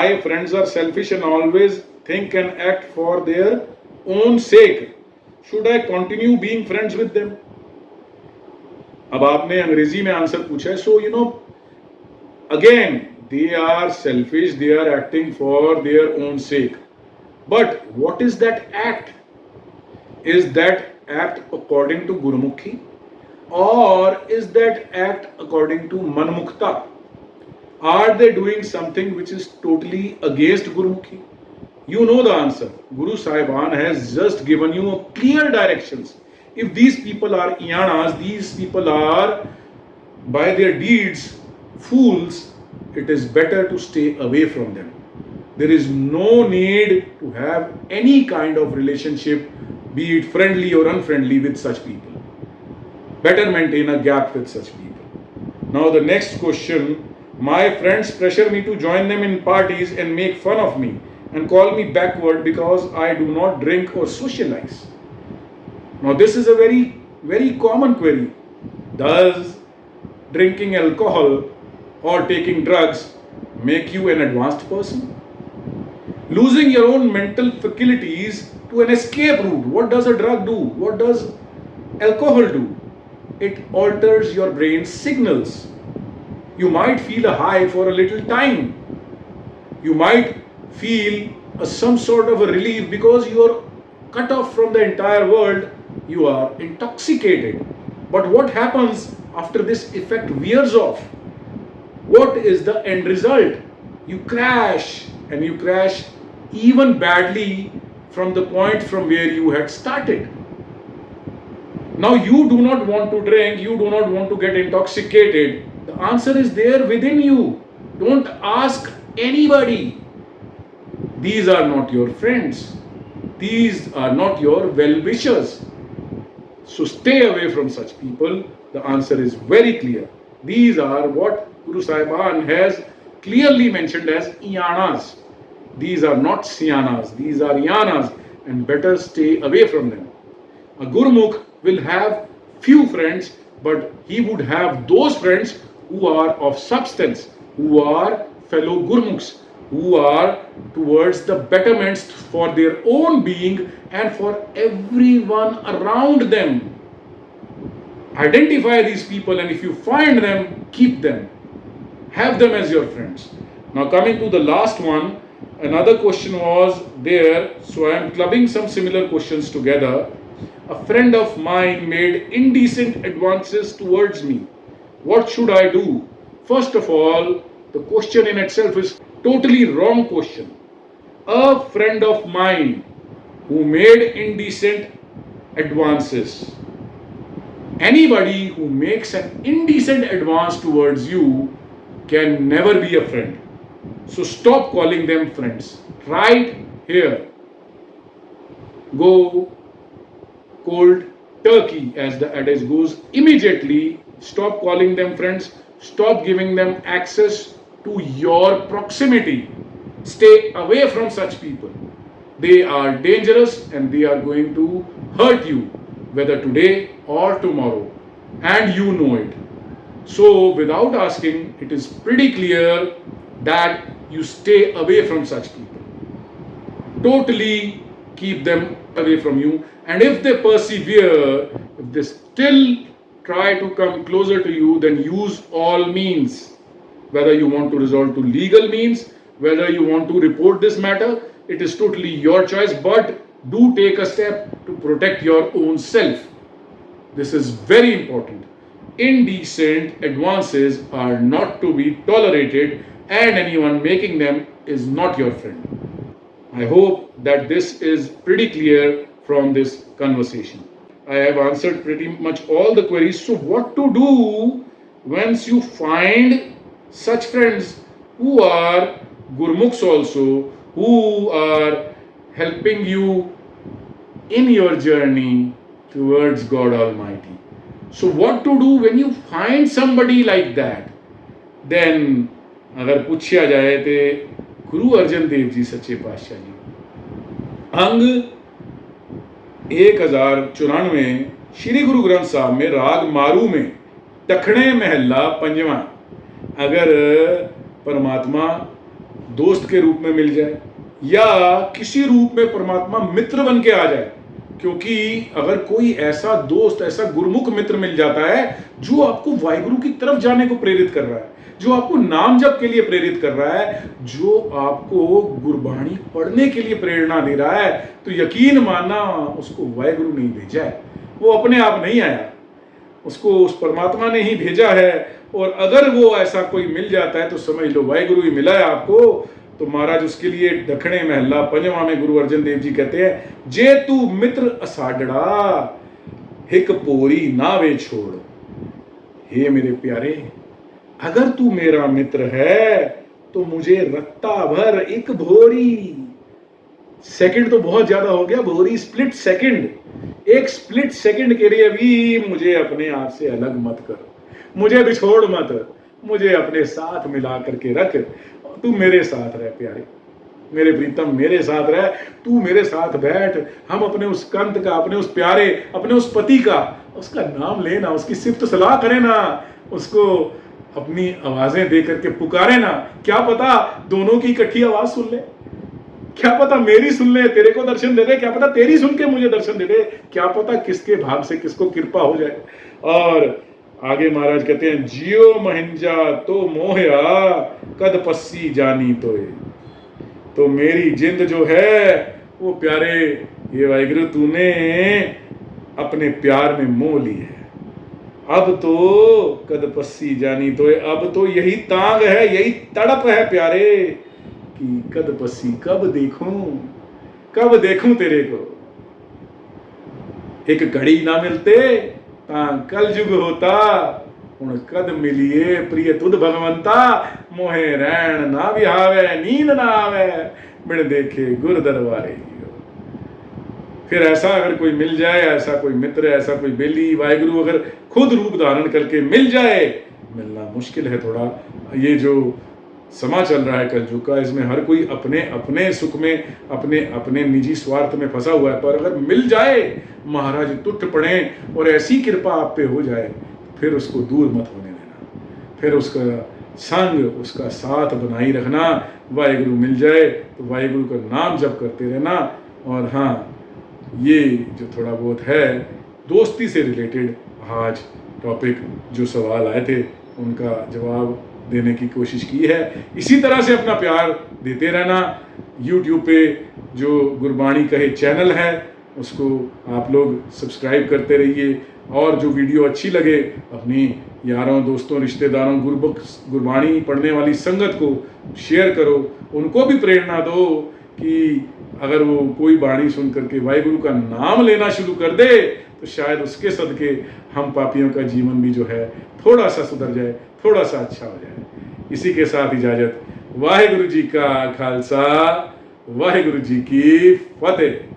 my friends are selfish and always think and act for their own sake. Should I continue being friends with them? अब आपने अंग्रेजी में answer पूछा है. So again, they are selfish, they are acting for their own sake. But what is that act? Is that act according to Gurumukhi, or is that act according to Manmukta? Are they doing something which is totally against Gurumukhi? You know the answer. Guru Sahiban has just given you a clear directions. If these people are Iyanas, these people are by their deeds fools, it is better to stay away from them. There is no need to have any kind of relationship, be it friendly or unfriendly, with such people. Better maintain a gap with such people. Now the next question. My friends pressure me to join them in parties and make fun of me and call me backward because I do not drink or socialize. Now this is a very, very common query. Does drinking alcohol or taking drugs make you an advanced person? Losing your own mental faculties to an escape route. What does a drug do? What does alcohol do? It alters your brain's signals. You might feel a high for a little time. You might feel some sort of a relief because you are cut off from the entire world. You are intoxicated. But what happens after this effect wears off? What is the end result? You crash, and you crash even badly from the point from where you had started. Now you do not want to drink, you do not want to get intoxicated. The answer is there within you. Don't ask anybody. These are not your friends. These are not your well-wishers. So stay away from such people. The answer is very clear. These are what Guru Sahiban has clearly mentioned as Iyanas. These are not Siyanas. These are Iyanas, and better stay away from them. A Gurmukh will have few friends, but he would have those friends who are of substance, who are fellow Gurmukhs, who are towards the betterments for their own being and for everyone around them. Identify these people, and if you find them, keep them. Have them as your friends. Now coming to the last one, another question was there, so I am clubbing some similar questions together. A friend of mine made indecent advances towards me. What should I do? First of all, the question in itself is totally wrong question. A friend of mine who made indecent advances. Anybody who makes an indecent advance towards you can never be a friend. So stop calling them friends. Right here. Go cold turkey, as the adage goes. Immediately stop calling them friends. Stop giving them access to your proximity. Stay away from such people. They are dangerous and they are going to hurt you, whether today or tomorrow, and you know it. So without asking, it is pretty clear that you stay away from such people. Totally keep them away from you, and if they persevere, if they still try to come closer to you, then use all means. Whether you want to resort to legal means, whether you want to report this matter, it is totally your choice, but do take a step to protect your own self. This is very important. Indecent advances are not to be tolerated, and anyone making them is not your friend. I hope that this is pretty clear from this conversation. I have answered pretty much all the queries. So what to do once you find such friends who are Gurmukhs also, who are helping you in your journey towards God Almighty? So what to do when you find somebody like that? Then अगर पूछा जाए तो गुरु अर्जन देव जी सच्चे पातशाह जी अंग 1094 श्री गुरु ग्रंथ साहब में राग मारू में दखणे महला पंजवा, अगर परमात्मा दोस्त के रूप में मिल जाए या किसी रूप में परमात्मा मित्र बन के आ जाए। क्योंकि अगर कोई ऐसा दोस्त, ऐसा गुरमुख मित्र मिल जाता है जो आपको वाहिगुरु की तरफ जाने को प्रेरित कर रहा है, जो आपको नाम जप के लिए प्रेरित कर रहा है, जो आपको गुरबाणी पढ़ने के लिए प्रेरणा दे रहा है, तो यकीन मानना उसको वाहिगुरु नहीं भेजा है, वो अपने आप नहीं आया, उसको उस परमात्मा ने ही भेजा है। और अगर वो ऐसा कोई मिल जाता है तो समझ लो वाहिगुरु ही मिला है आपको। तो महाराज उसके लिए दखणे महला पंजवा में गुरु अर्जन देव जी कहते हैं, जे तू मित्र असाडड़ा हिक पोरी नावे छोड़। हे मेरे प्यारे, अगर तू मेरा मित्र है तो मुझे रत्ता भर एक भोरी, सेकंड तो बहुत ज्यादा हो गया, भोरी स्प्लिट सेकंड, एक स्प्लिट सेकंड के लिए भी मुझे अपने आप से अलग मत कर, मुझे बिछोड़ मत, मुझे अपने साथ मिला करके रख। तू मेरे साथ रह प्यारे, मेरे प्रीतम मेरे साथ रह, तू मेरे साथ बैठ, हम अपने उस कंत का, अपने उस प्यारे, अपने उस पति का, उसका नाम लेना, उसकी सिफ्त सलाह करे ना, उसको अपनी आवाजें दे करके पुकारे ना। क्या पता दोनों की इकट्ठी आवाज सुन ले, क्या पता मेरी सुन ले तेरे को दर्शन दे दे, क्या पता तेरी सुन के मुझे दर्शन दे दे, क्या पता किसके भाग से किसको कृपा हो जाए। और आगे महाराज कहते हैं, जियो महिंजा तो मोहया कद पस्सी जानी तो मेरी जिंद जो है वो प्यारे ये वाहिगुरु तूने अपने प्यार में मोह ली है। अब तो कद पस्सी जानी तो, अब तो यही तांग है, यही तड़प है प्यारे कि कद पस्सी, कब देखूं तेरे को। एक घड़ी ना मिलते ता कल जुग होता, हुण कद मिलिए प्रिय तुद भगवंता, मोहे रैन ना बिहावे नींद ना आवे, बिन देखे गुर दरबारे। फिर ऐसा अगर कोई मिल जाए, ऐसा कोई मित्र, ऐसा कोई बेली वाहिगुरु अगर खुद रूप धारण करके मिल जाए, मिलना मुश्किल है थोड़ा। ये जो समा चल रहा है कलयुग का, इसमें हर कोई अपने अपने सुख में, अपने अपने निजी स्वार्थ में फंसा हुआ है। पर अगर मिल जाए, महाराज टूट पड़े और ऐसी कृपा आप पे हो जाए, फिर उसको दूर मत होने देना, फिर उसका संग, उसका साथ बनाई रखना। वाहिगुरु मिल जाए तो वाहिगुरु का नाम जप करते रहना। और हाँ, ये जो थोड़ा बहुत है दोस्ती से रिलेटेड आज टॉपिक, जो सवाल आए थे उनका जवाब देने की कोशिश की है। इसी तरह से अपना प्यार देते रहना। YouTube पे जो गुरबाणी कहे चैनल है उसको आप लोग सब्सक्राइब करते रहिए, और जो वीडियो अच्छी लगे अपनी यारों, दोस्तों, रिश्तेदारों, गुरबाणी पढ़ने वाली संगत को शेयर करो, उनको भी प्रेरणा दो कि अगर वो कोई बाणी सुन करके वाहिगुरु का नाम लेना शुरू कर दे तो शायद उसके सदके हम पापियों का जीवन भी जो है थोड़ा सा सुधर जाए, थोड़ा सा अच्छा हो जाए। इसी के साथ इजाजत। वाहिगुरु जी का खालसा, वाहिगुरु जी की फतेह।